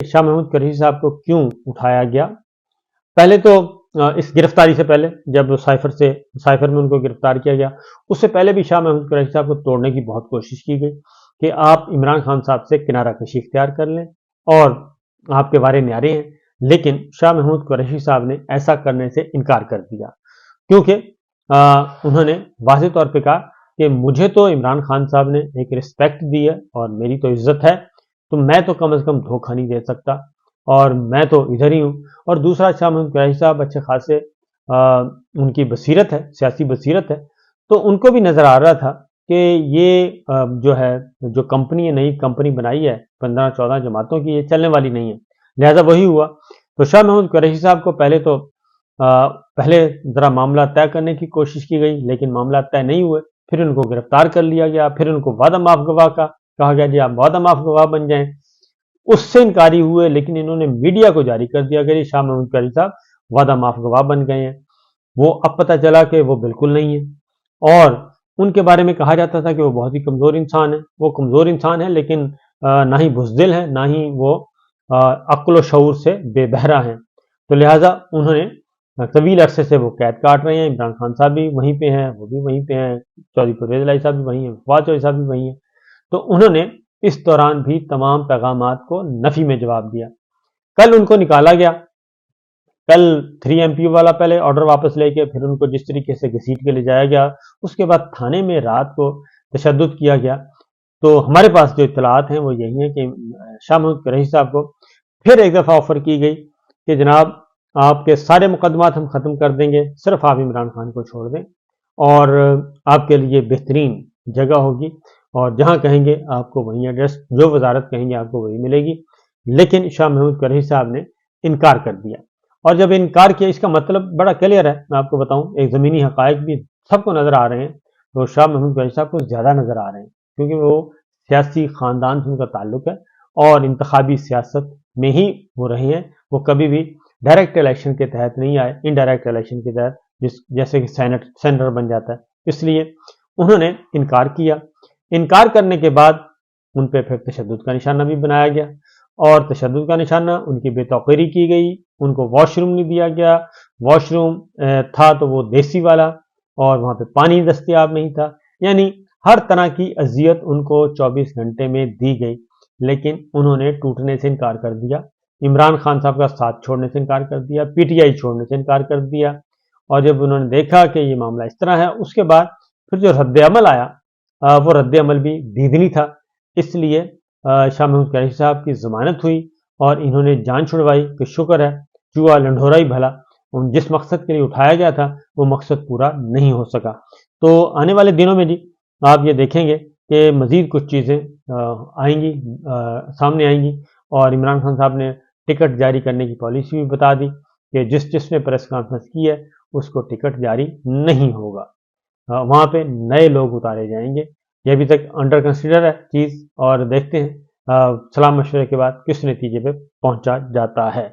शाह महमूद कुरैशी साहब को क्यों उठाया गया। पहले तो इस गिरफ्तारी से पहले जब साइफर में उनको गिरफ्तार किया गया, उससे पहले भी शाह महमूद कुरैशी साहब को तोड़ने की बहुत कोशिश की गई कि आप इमरान खान साहब से किनारा कशी इख्तियार कर लें और आपके वारे न्यारे हैं। लेकिन शाह महमूद कुरैशी साहब ने ऐसा करने से इनकार कर दिया, क्योंकि उन्होंने वाज़ेह तौर पे कहा कि मुझे तो इमरान खान साहब ने एक रिस्पेक्ट दी है और मेरी तो इज्जत है, तो मैं तो कम से कम धोखा नहीं दे सकता और मैं तो इधर ही हूँ। और दूसरा, शाह महमूद कुरैशी साहब अच्छे खासे उनकी बसीरत है, सियासी बसीरत है, तो उनको भी नज़र आ रहा था कि ये जो है, जो कंपनी है, नई कंपनी बनाई है 15-14 जमातों की, ये चलने वाली नहीं है। लिहाजा वही हुआ। तो शाह महमूद कुरैशी साहब को पहले ज़रा मामला तय करने की कोशिश की गई, लेकिन मामला तय नहीं हुए। फिर उनको गिरफ्तार कर लिया गया, फिर उनको वादा माफ गवाह का कहा गया जी आप वादा माफ गवाह बन जाएं। उससे इनकारी हुए, लेकिन इन्होंने मीडिया को जारी कर दिया कि शाह महमूद कुरैशी साहब वादा माफ गवाह बन गए हैं। वो अब पता चला कि वो बिल्कुल नहीं है और उनके बारे में कहा जाता था कि वो बहुत ही कमज़ोर इंसान है। वो कमज़ोर इंसान है, लेकिन ना ही बुज़दिल है, ना ही वो अक्ल व शऊर से बेबहरा हैं। तो लिहाजा उन्होंने तवील अरसे से वो कैद काट रहे हैं। इमरान खान साहब भी वहीं पे हैं, वो भी वहीं पे हैं, चौधरी परवेज़ इलाही साहब भी वहीं हैं, फवाद चौधरी साहब भी वहीं हैं। तो उन्होंने इस दौरान भी तमाम पैगामात को नफ़ी में जवाब दिया। कल उनको निकाला गया, कल 3 MPO वाला पहले ऑर्डर वापस लेके फिर उनको जिस तरीके से घसीट के ले जाया गया, उसके बाद थाने में रात को तशद्दुद किया गया। तो हमारे पास जो इत्तलात हैं वो यही है कि शाह महमूद कुरैशी साहब को फिर एक दफ़ा ऑफ़र की गई कि जनाब आपके सारे मुकदमात हम ख़त्म कर देंगे, सिर्फ आप इमरान खान को छोड़ दें और आपके लिए बेहतरीन जगह होगी और जहाँ कहेंगे आपको वहीं एड्रेस, जो वजारत कहेंगे आपको वही मिलेगी। लेकिन शाह महमूद कुरैशी साहब ने इनकार कर दिया। और जब इनकार किया, इसका मतलब बड़ा क्लियर है, मैं आपको बताऊं, एक ज़मीनी हक़ाइक़ भी सबको नज़र आ रहे हैं। तो शाह महमूद कुरैशी साहब को ज़्यादा नज़र आ रहे हैं, क्योंकि वो सियासी ख़ानदान से उनका ताल्लुक़ है और इंतखाबी सियासत में ही वो रहे हैं। वो कभी भी डायरेक्ट इलेक्शन के तहत नहीं आए, इनडायरेक्ट इलेक्शन के तहत, जैसे कि सेनेटर बन जाता है। इसलिए उन्होंने इनकार किया। इनकार करने के बाद उन पर फिर तशद्दुद का निशाना भी बनाया गया और तशद्दुद का निशाना उनकी बेतौकीरी की गई। उनको वॉशरूम नहीं दिया गया, वॉशरूम था तो वो देसी वाला और वहाँ पे पानी दस्तयाब नहीं था। यानी हर तरह की अजियत उनको 24 घंटे में दी गई, लेकिन उन्होंने टूटने से इनकार कर दिया। इमरान खान साहब का साथ छोड़ने से इनकार कर दिया, PTI छोड़ने से इनकार कर दिया। और जब उन्होंने देखा कि ये मामला इस तरह है, उसके बाद फिर जो रद्द अमल आया, वो रद्द अमल भी दीदनी था। इसलिए शाह महमूद कुरैशी साहब की ज़मानत हुई और इन्होंने जान छुड़वाई कि शुक्र है चूहा लंढोरा ही भला, जिस मकसद के लिए उठाया गया था वो मकसद पूरा नहीं हो सका। तो आने वाले दिनों में जी आप ये देखेंगे कि मज़ीद कुछ चीज़ें आएंगी, सामने आएंगी और इमरान खान साहब ने टिकट जारी करने की पॉलिसी भी बता दी कि जिसने प्रेस कॉन्फ्रेंस की है उसको टिकट जारी नहीं होगा, वहाँ पे नए लोग उतारे जाएंगे। ये अभी तक अंडर कंसिडर है चीज़ और देखते हैं सलाह मशवरे के बाद किस नतीजे पे पहुंचा जाता है।